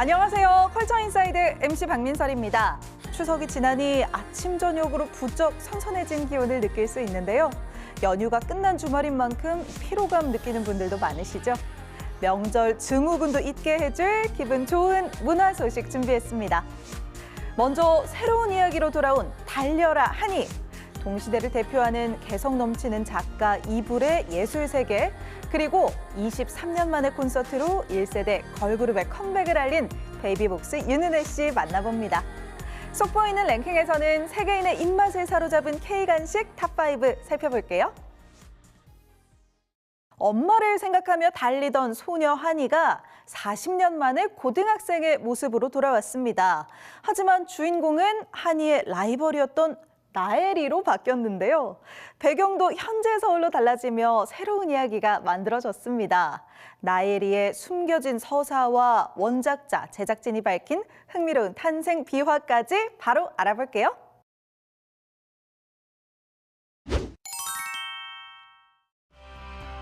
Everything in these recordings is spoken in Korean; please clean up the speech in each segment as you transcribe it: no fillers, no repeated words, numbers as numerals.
안녕하세요. 컬처인사이드 MC 박민설입니다. 추석이 지나니 아침 저녁으로 부쩍 선선해진 기온을 느낄 수 있는데요. 연휴가 끝난 주말인 만큼 피로감 느끼는 분들도 많으시죠? 명절 증후군도 잊게 해줄 기분 좋은 문화 소식 준비했습니다. 먼저 새로운 이야기로 돌아온 달려라 하니! 동시대를 대표하는 개성 넘치는 작가 이불의 예술세계, 그리고 23년 만의 콘서트로 1세대 걸그룹의 컴백을 알린 베이비복스 윤은혜 씨 만나봅니다. 속보이는 랭킹에서는 세계인의 입맛을 사로잡은 K간식 탑5 살펴볼게요. 엄마를 생각하며 달리던 소녀 한이가 40년 만에 고등학생의 모습으로 돌아왔습니다. 하지만 주인공은 한이의 라이벌이었던 나엘이로 바뀌었는데요. 배경도 현재 서울로 달라지며 새로운 이야기가 만들어졌습니다. 나엘이의 숨겨진 서사와 원작자, 제작진이 밝힌 흥미로운 탄생 비화까지 바로 알아볼게요.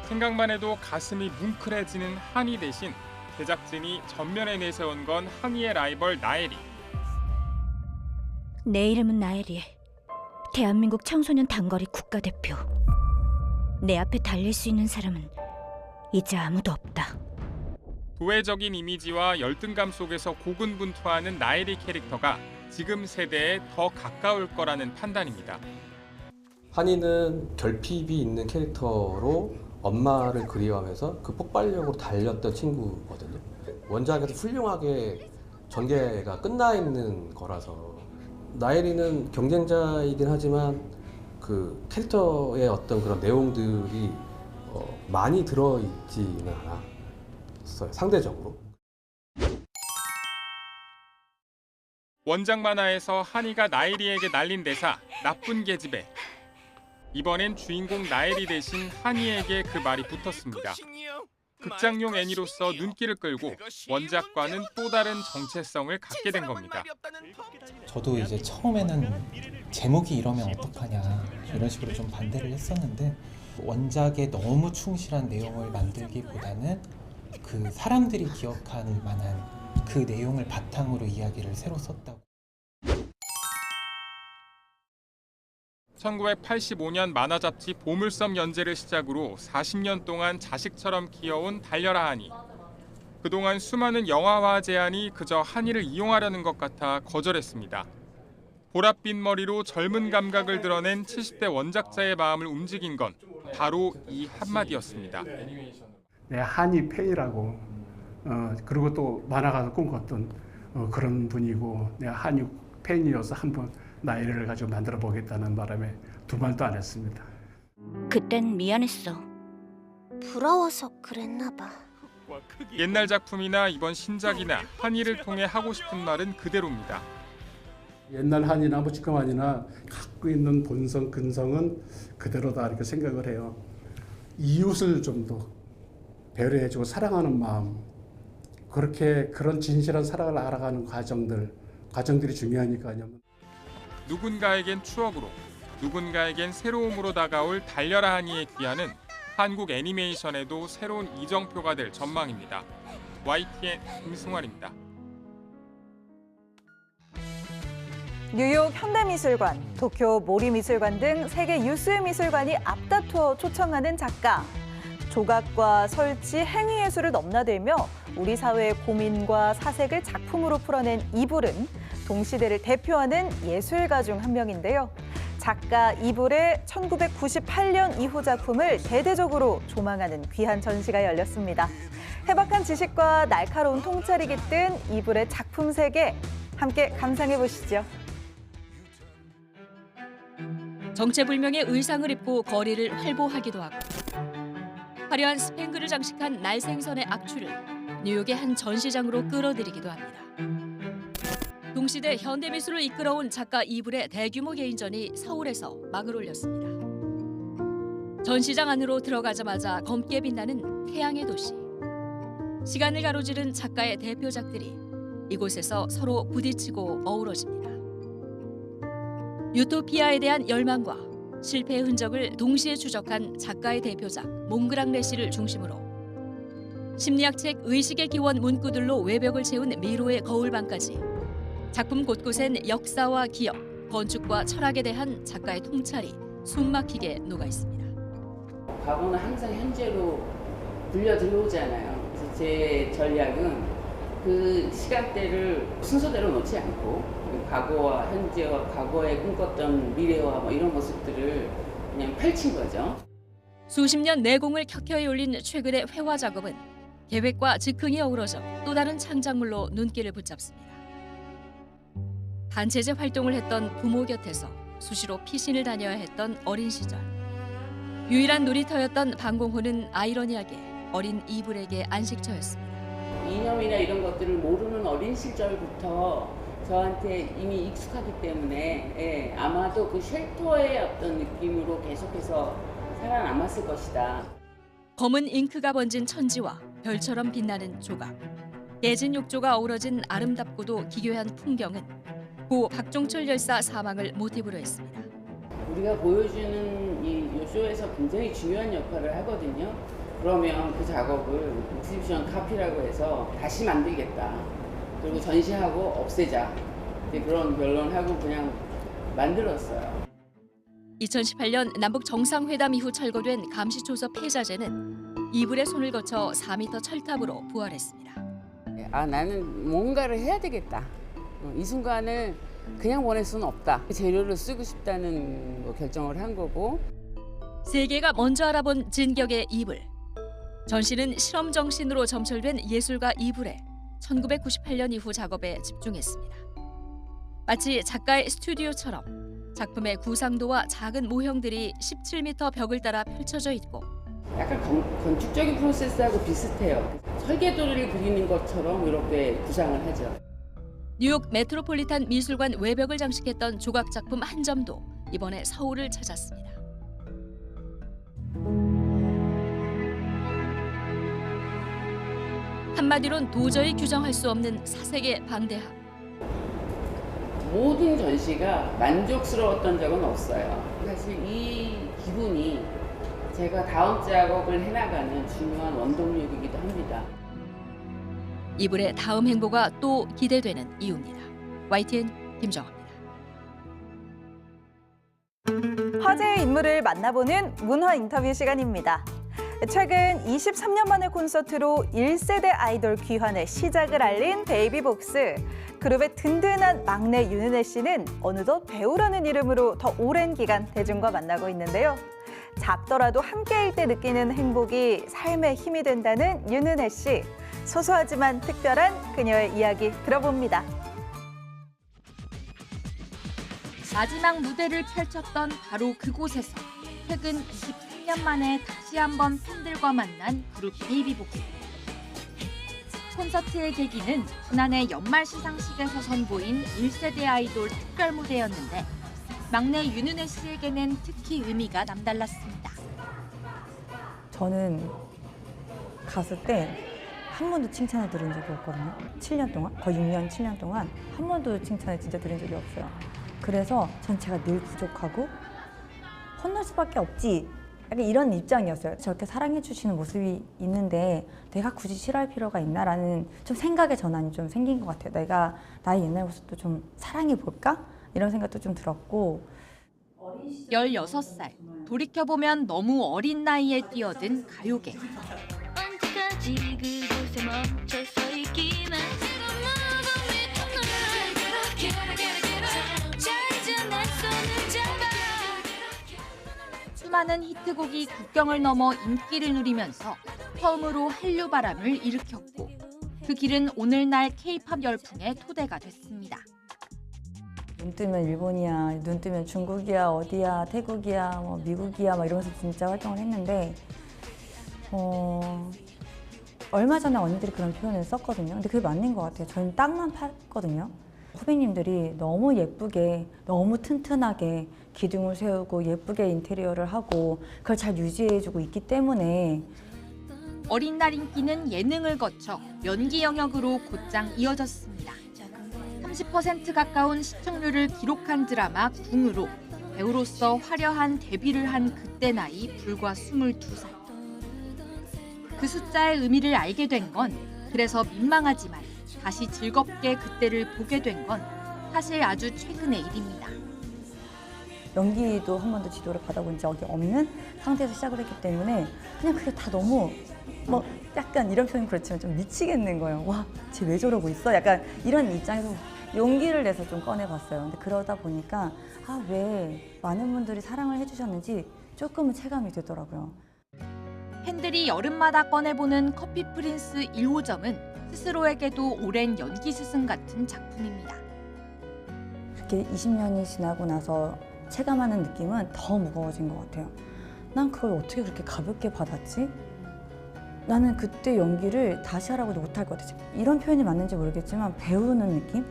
생각만 해도 가슴이 뭉클해지는 한이 대신 제작진이 전면에 내세운 건 한이의 라이벌 나엘이. 내 이름은 나엘이. 대한민국 청소년 단거리 국가대표. 내 앞에 달릴 수 있는 사람은 이제 아무도 없다. 도회적인 이미지와 열등감 속에서 고군분투하는 나엘이 캐릭터가 지금 세대에 더 가까울 거라는 판단입니다. 한이는 결핍이 있는 캐릭터로 엄마를 그리워하면서 그 폭발력으로 달렸던 친구거든요. 원작에서 훌륭하게 전개가 끝나 있는 거라서 나엘이는 경쟁자이긴 하지만 그 캐릭터의 어떤 그런 내용들이 많이 들어있지는 않았어요, 상대적으로. 원작 만화에서 한이가 나엘이에게 날린 대사 나쁜 계집애. 이번엔 주인공 나엘이 대신 한이에게 그 말이 붙었습니다. 극장용 애니로서 눈길을 끌고 원작과는 또 다른 정체성을 갖게 된 겁니다. 저도 이제 처음에는 제목이 이러면 어떡하냐 이런 식으로 좀 반대를 했었는데 원작에 너무 충실한 내용을 만들기보다는 그 사람들이 기억할 만한 그 내용을 바탕으로 이야기를 새로 썼다고. 1985년 만화 잡지 보물섬 연재를 시작으로 40년 동안 자식처럼 키워온 달려라 한이. 그동안 수많은 영화화 제안이 그저 한이를 이용하려는 것 같아 거절했습니다. 보랏빛 머리로 젊은 감각을 드러낸 70대 원작자의 마음을 움직인 건 바로 이 한마디였습니다. 내 한이 팬이라고, 그리고 또 만화가서 꿈꿨던 그런 분이고, 내가 한이 팬이어서 한번 나이를 가지고 만들어 보겠다는 바람에 두 말도 안 했습니다. 그땐 미안했어. 부러워서 그랬나 봐. 옛날 작품이나 이번 신작이나 한이를 통해 하고 싶은 말은 그대로입니다. 옛날 한이나 뭐 지금 한이나 갖고 있는 본성, 근성은 그대로다 이렇게 생각을 해요. 이웃을 좀 더 배려해주고 사랑하는 마음, 그런 진실한 사랑을 알아가는 과정들이 중요하니까요. 누군가에겐 추억으로, 누군가에겐 새로움으로 다가올 달려라 한이의 귀환은 한국 애니메이션에도 새로운 이정표가 될 전망입니다. YTN 김승환입니다. 뉴욕 현대미술관, 도쿄 모리미술관 등 세계 유수의 미술관이 앞다투어 초청하는 작가. 조각과 설치, 행위예술을 넘나들며 우리 사회의 고민과 사색을 작품으로 풀어낸 이불은 동시대를 대표하는 예술가 중 한 명인데요. 작가 이불의 1998년 이후 작품을 대대적으로 조망하는 귀한 전시가 열렸습니다. 해박한 지식과 날카로운 통찰이 깃든 이불의 작품 세계, 함께 감상해 보시죠. 정체불명의 의상을 입고 거리를 활보하기도 하고 화려한 스팽글을 장식한 날생선의 악취를 뉴욕의 한 전시장으로 끌어들이기도 합니다. 동시대 현대미술을 이끌어온 작가 이불의 대규모 개인전이 서울에서 막을 올렸습니다. 전시장 안으로 들어가자마자 검게 빛나는 태양의 도시. 시간을 가로지른 작가의 대표작들이 이곳에서 서로 부딪히고 어우러집니다. 유토피아에 대한 열망과 실패의 흔적을 동시에 추적한 작가의 대표작 몽그랑 레시를 중심으로 심리학 책 의식의 기원 문구들로 외벽을 채운 미로의 거울방까지 작품 곳곳엔 역사와 기억, 건축과 철학에 대한 작가의 통찰이 숨막히게 녹아 있습니다. 과거는 항상 현재로 불려 들어오잖아요. 그래서 제 전략은 그 시간대를 순서대로 놓지 않고 과거와 현재와 과거에 꿈꿨던 미래와 뭐 이런 모습들을 그냥 펼친 거죠. 수십 년 내공을 켜켜이 올린 최근의 회화 작업은 계획과 즉흥이 어우러져 또 다른 창작물로 눈길을 붙잡습니다. 단체제 활동을 했던 부모 곁에서 수시로 피신을 다녀야 했던 어린 시절. 유일한 놀이터였던 방공호는 아이러니하게 어린 이불에게 안식처였습니다. 이념이나 이런 것들을 모르는 어린 시절부터 저한테 이미 익숙하기 때문에 아마도 그 쉘터의 어떤 느낌으로 계속해서 살아남았을 것이다. 검은 잉크가 번진 천지와 별처럼 빛나는 조각. 깨진 욕조가 어우러진 아름답고도 기괴한 풍경은 고 박종철 열사 사망을 모티브로 했습니다. 우리가 보여주는 이 쇼에서 굉장히 중요한 역할을 하거든요. 그러면 그 작업을 익스비션 카피라고 해서 다시 만들겠다. 그리고 전시하고 없애자. 그런 결론하고 그냥 만들었어요. 2018년 남북 정상회담 이후 철거된 감시초소 폐자재는 이불의 손을 거쳐 4m 철탑으로 부활했습니다. 나는 뭔가를 해야 되겠다. 이 순간을 그냥 보낼 수는 없다. 재료를 쓰고 싶다는 결정을 한 거고. 세계가 먼저 알아본 진격의 이불. 전시는 실험 정신으로 점철된 예술가 이불의 1998년 이후 작업에 집중했습니다. 마치 작가의 스튜디오처럼 작품의 구상도와 작은 모형들이 17m 벽을 따라 펼쳐져 있고 약간 건축적인 프로세스하고 비슷해요. 설계도를 그리는 것처럼 이렇게 구상을 하죠. 뉴욕 메트로폴리탄 미술관 외벽을 장식했던 조각 작품 한 점도 이번에 서울을 찾았습니다. 한마디론 도저히 규정할 수 없는 사색의 방대함. 모든 전시가 만족스러웠던 적은 없어요. 사실 이 기분이 제가 다음 작업을 해나가는 중요한 원동력이기도 합니다. 이불의 다음 행보가 또 기대되는 이유입니다. YTN 김정아입니다. 화제의 인물을 만나보는 문화 인터뷰 시간입니다. 최근 23년 만의 콘서트로 1세대 아이돌 귀환의 시작을 알린 베이비복스. 그룹의 든든한 막내 윤은혜 씨는 어느덧 배우라는 이름으로 더 오랜 기간 대중과 만나고 있는데요. 작더라도 함께일 때 느끼는 행복이 삶의 힘이 된다는 윤은혜 씨. 소소하지만 특별한 그녀의 이야기 들어봅니다. 마지막 무대를 펼쳤던 바로 그곳에서 최근 23년 만에 다시 한번 팬들과 만난 그룹 베이비복스. 콘서트의 계기는 지난해 연말 시상식에서 선보인 1세대 아이돌 특별 무대였는데 막내 윤은혜 씨에게는 특히 의미가 남달랐습니다. 저는 갔을 때 한 번도 칭찬을 들은 적이 없거든요. 7년 동안, 거의 6년, 7년 동안 한 번도 칭찬을 진짜 들은 적이 없어요. 그래서 전 제가 늘 부족하고 혼날 수밖에 없지. 약간 이런 입장이었어요. 저렇게 사랑해 주시는 모습이 있는데 내가 굳이 싫어할 필요가 있나라는 좀 생각의 전환이 좀 생긴 것 같아요. 내가 나의 옛날 모습도 좀 사랑해 볼까? 이런 생각도 좀 들었고. 16살, 돌이켜보면 너무 어린 나이에 뛰어든 가요계. 수많은 히트곡이 국경을 넘어 인기를 누리면서 처음으로 한류 바람을 일으켰고 그 길은 오늘날 K-팝 열풍의 토대가 됐습니다. 눈 뜨면 일본이야, 눈 뜨면 중국이야, 어디야, 태국이야, 뭐 미국이야, 막 이러면서 진짜 활동을 했는데 얼마 전에 언니들이 그런 표현을 썼거든요. 근데 그게 맞는 것 같아요. 저는 땅만 팠거든요. 후배님들이 너무 예쁘게, 너무 튼튼하게 기둥을 세우고 예쁘게 인테리어를 하고 그걸 잘 유지해주고 있기 때문에 어린 날 인기는 예능을 거쳐 연기 영역으로 곧장 이어졌습니다. 30% 가까운 시청률을 기록한 드라마 궁으로 배우로서 화려한 데뷔를 한 그때 나이 불과 22살. 그 숫자의 의미를 알게 된 건 그래서 민망하지만 다시 즐겁게 그때를 보게 된 건 사실 아주 최근의 일입니다. 연기도 한 번도 지도를 받아본 적이 없는 상태에서 시작을 했기 때문에 그냥 그게 다 너무 뭐 약간 이런 표현 그렇지만 좀 미치겠는 거예요. 와, 쟤 왜 저러고 있어? 약간 이런 입장에서 용기를 내서 좀 꺼내봤어요. 근데 그러다 보니까 아, 왜 많은 분들이 사랑을 해주셨는지 조금은 체감이 되더라고요. 팬들이 여름마다 꺼내보는 커피 프린스 1호점은 스스로에게도 오랜 연기 스승 같은 작품입니다. 이렇게 20년이 지나고 나서 체감하는 느낌은 더 무거워진 것 같아요. 난 그걸 어떻게 그렇게 가볍게 받았지? 나는 그때 연기를 다시 하라고도 못할 것 같아. 이런 표현이 맞는지 모르겠지만 배우는 느낌?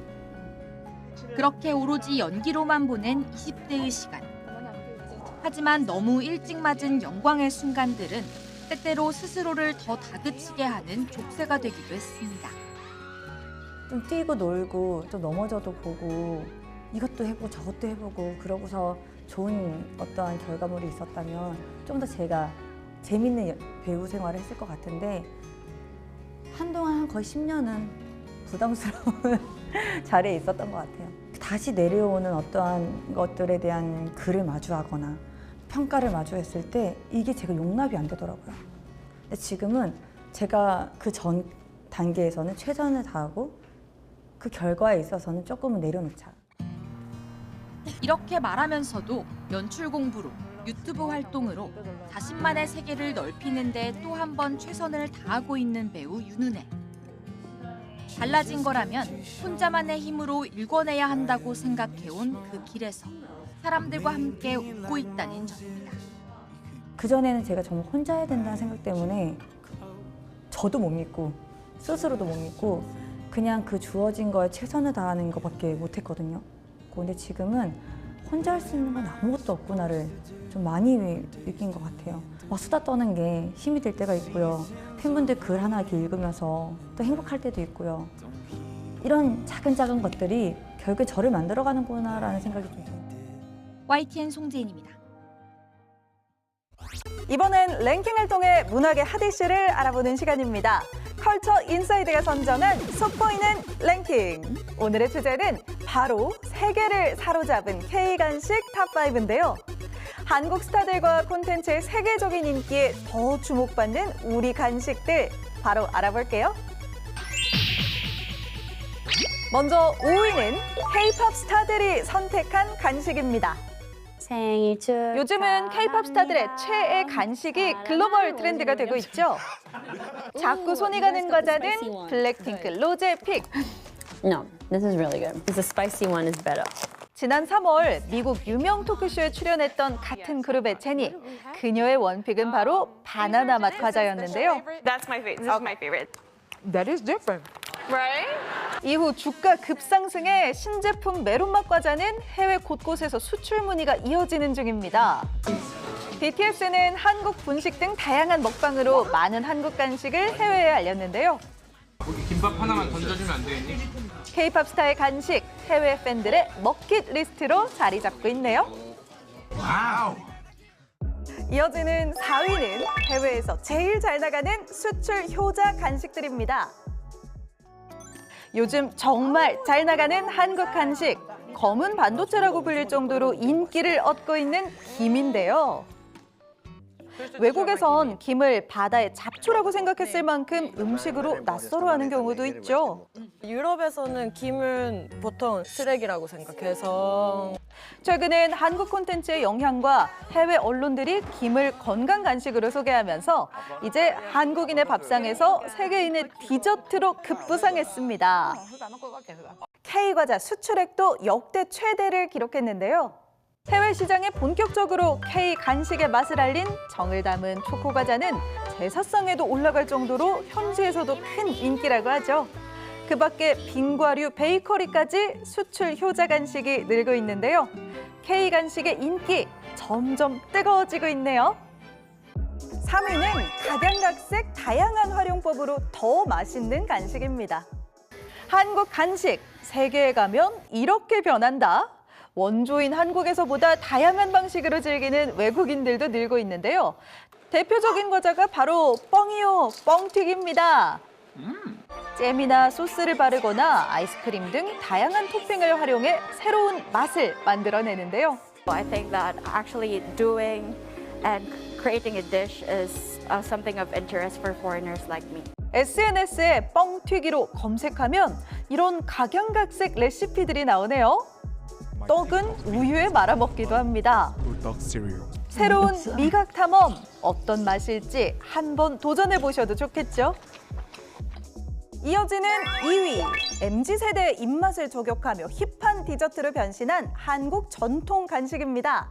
그렇게 오로지 연기로만 보낸 20대의 시간. 하지만 너무 일찍 맞은 영광의 순간들은 때때로 스스로를 더 다그치게 하는 족쇄가 되기도 했습니다. 좀 뛰고 놀고 또 넘어져도 보고 이것도 해보고 저것도 해보고 그러고서 좋은 어떠한 결과물이 있었다면 좀 더 제가 재밌는 배우 생활을 했을 것 같은데 한동안 거의 10년은 부담스러운 자리에 있었던 것 같아요. 다시 내려오는 어떠한 것들에 대한 글을 마주하거나 평가를 마주했을 때 이게 제가 용납이 안 되더라고요. 근데 지금은 제가 그 전 단계에서는 최선을 다하고 그 결과에 있어서는 조금은 내려놓자. 이렇게 말하면서도 연출 공부로 유튜브 활동으로 자신만의 세계를 넓히는 데 또 한 번 최선을 다하고 있는 배우 윤은혜. 달라진 거라면 혼자만의 힘으로 일궈내야 한다고 생각해온 그 길에서 사람들과 함께 웃고 있다는 점입니다. 그전에는 제가 정말 혼자 해야 된다는 생각 때문에 저도 못 믿고 스스로도 못 믿고 그냥 그 주어진 거에 최선을 다하는 것밖에 못했거든요. 근데 지금은 혼자 할 수 있는 건 아무것도 없구나를 좀 많이 느낀 것 같아요. 막 수다 떠는 게 힘이 될 때가 있고요. 팬분들 글 하나 이렇게 읽으면서 또 행복할 때도 있고요. 이런 작은 것들이 결국에 저를 만들어가는구나라는 생각이 좀 들어요. YTN 송재인입니다. 이번엔 랭킹을 통해 문학의 핫 이슈를 알아보는 시간입니다. 컬처 인사이드가 선정한 속 보이는 랭킹. 오늘의 주제는 바로 세계를 사로잡은 K간식 탑5인데요. 한국 스타들과 콘텐츠의 세계적인 인기에 더 주목받는 우리 간식들 바로 알아볼게요. 먼저 5위는 K-팝 스타들이 선택한 간식입니다. 생일 축하. 요즘은 K-팝 스타들의 최애 간식이 글로벌 트렌드가 되고 있죠. 자꾸 손이 가는 과자는 블랙핑크 로제 픽. No, this is really good. The spicy one is better. 지난 3월 미국 유명 토크쇼에 출연했던 같은 그룹의 제니. 그녀의 원픽은 바로 바나나 맛 과자였는데요. That's my favorite. This is my favorite. That is different. Right? 이후 주가 급상승에 신제품 메론맛 과자는 해외 곳곳에서 수출 문의가 이어지는 중입니다. BTS는 한국 분식 등 다양한 먹방으로 많은 한국 간식을 해외에 알렸는데요. 김밥 하나만 던져주면 안 되겠니? K-팝 스타의 간식, 해외 팬들의 먹킷 리스트로 자리 잡고 있네요. 와우! 이어지는 4위는 해외에서 제일 잘 나가는 수출 효자 간식들입니다. 요즘 정말 잘 나가는 한국 간식, 검은 반도체라고 불릴 정도로 인기를 얻고 있는 김인데요. 외국에선 김을 바다의 잡초라고 생각했을 만큼 음식으로 낯설어하는 경우도 있죠. 유럽에서는 김은 보통 쓰레기라고 생각해서 최근엔 한국 콘텐츠의 영향과 해외 언론들이 김을 건강 간식으로 소개하면서 이제 한국인의 밥상에서 세계인의 디저트로 급부상했습니다. K과자 수출액도 역대 최대를 기록했는데요. 해외 시장에 본격적으로 K 간식의 맛을 알린 정을 담은 초코과자는 제사상에도 올라갈 정도로 현지에서도 큰 인기라고 하죠. 그 밖에 빙과류 베이커리까지 수출 효자 간식이 늘고 있는데요. K 간식의 인기 점점 뜨거워지고 있네요. 3위는 각양각색 다양한 활용법으로 더 맛있는 간식입니다. 한국 간식, 세계에 가면 이렇게 변한다. 원조인 한국에서보다 다양한 방식으로 즐기는 외국인들도 늘고 있는데요. 대표적인 과자가 바로 뻥이요, 뻥튀기입니다. 잼이나 소스를 바르거나 아이스크림 등 다양한 토핑을 활용해 새로운 맛을 만들어내는데요. I think that actually doing and creating a dish is something of interest for foreigners like me. SNS에 뻥튀기로 검색하면 이런 각양각색 레시피들이 나오네요. 떡은 우유에 말아 먹기도 합니다. 새로운 미각 탐험, 어떤 맛일지 한번 도전해 보셔도 좋겠죠? 이어지는 2위, MZ세대의 입맛을 저격하며 힙한 디저트로 변신한 한국 전통 간식입니다.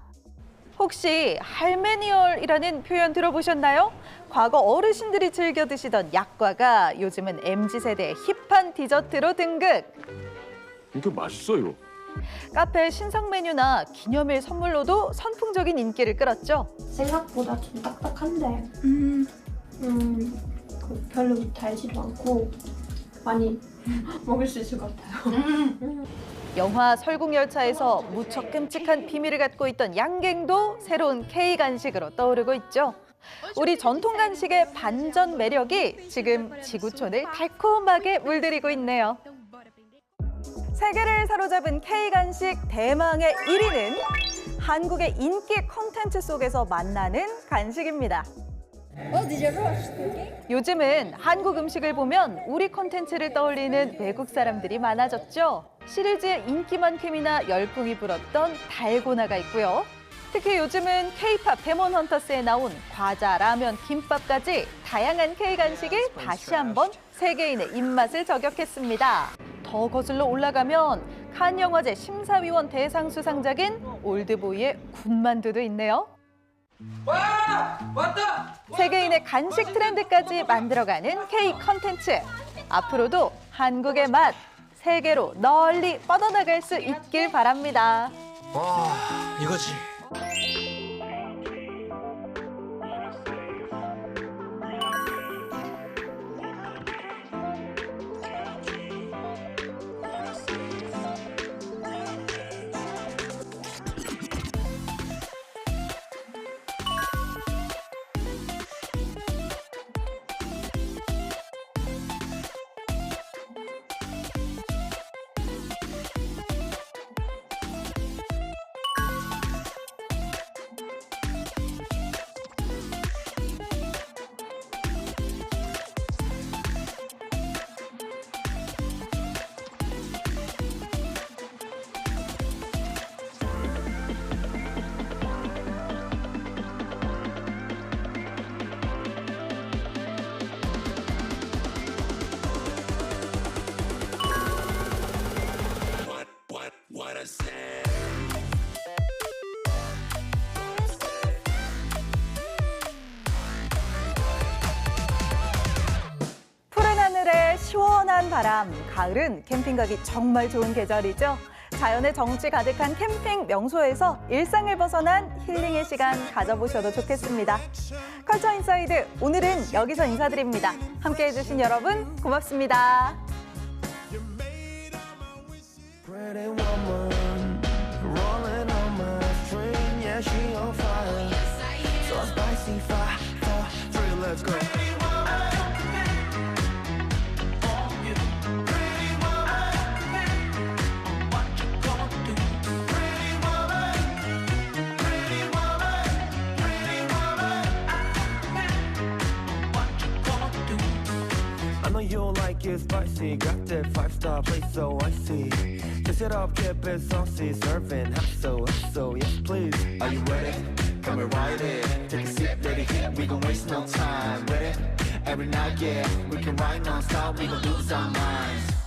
혹시 할메니얼이라는 표현 들어보셨나요? 과거 어르신들이 즐겨 드시던 약과가 요즘은 MZ세대의 힙한 디저트로 등극. 이게 맛있어요. 카페 신상 메뉴나 기념일 선물로도 선풍적인 인기를 끌었죠. 생각보다 좀 딱딱한데 별로 달지도 않고 많이 먹을 수 있을 것 같아요. 영화 설국열차에서 무척 끔찍한 비밀을 갖고 있던 양갱도 새로운 K 간식으로 떠오르고 있죠. 우리 전통 간식의 반전 매력이 지금 지구촌을 달콤하게 물들이고 있네요. 세계를 사로잡은 K 간식 대망의 1위는 한국의 인기 콘텐츠 속에서 만나는 간식입니다. 요즘은 한국 음식을 보면 우리 콘텐츠를 떠올리는 외국 사람들이 많아졌죠. 시리즈의 인기만큼이나 열풍이 불었던 달고나가 있고요. 특히 요즘은 K-팝 데몬 헌터스에 나온 과자, 라면, 김밥까지 다양한 K 간식이 다시 한번 세계인의 입맛을 저격했습니다. 더 거슬러 올라가면 칸 영화제 심사위원 대상 수상작인 올드보이의 군만두도 있네요. 세계인의 간식 트렌드까지 만들어가는 K 콘텐츠. 앞으로도 한국의 맛 세계로 널리 뻗어나갈 수 있길 바랍니다. 와, 이거지. 푸른 하늘에 시원한 바람, 가을은 캠핑 가기 정말 좋은 계절이죠. 자연의 정취 가득한 캠핑 명소에서 일상을 벗어난 힐링의 시간 가져보셔도 좋겠습니다. 컬처 인사이드, 오늘은 여기서 인사드립니다. 함께해 주신 여러분 고맙습니다. Pretty woman, rolling on my string, yeah, she on fire. So spicy, 5, 4, 3, let's go. I know you like it spicy, got that 5-star place so icy. Kiss it up, keep it saucy, serving hot so, yes please. Are you ready? Come and ride it. Take a seat, let it hit, we gon' waste no time. Ready? Every night, yeah, we can ride non-stop, we gon' lose our minds.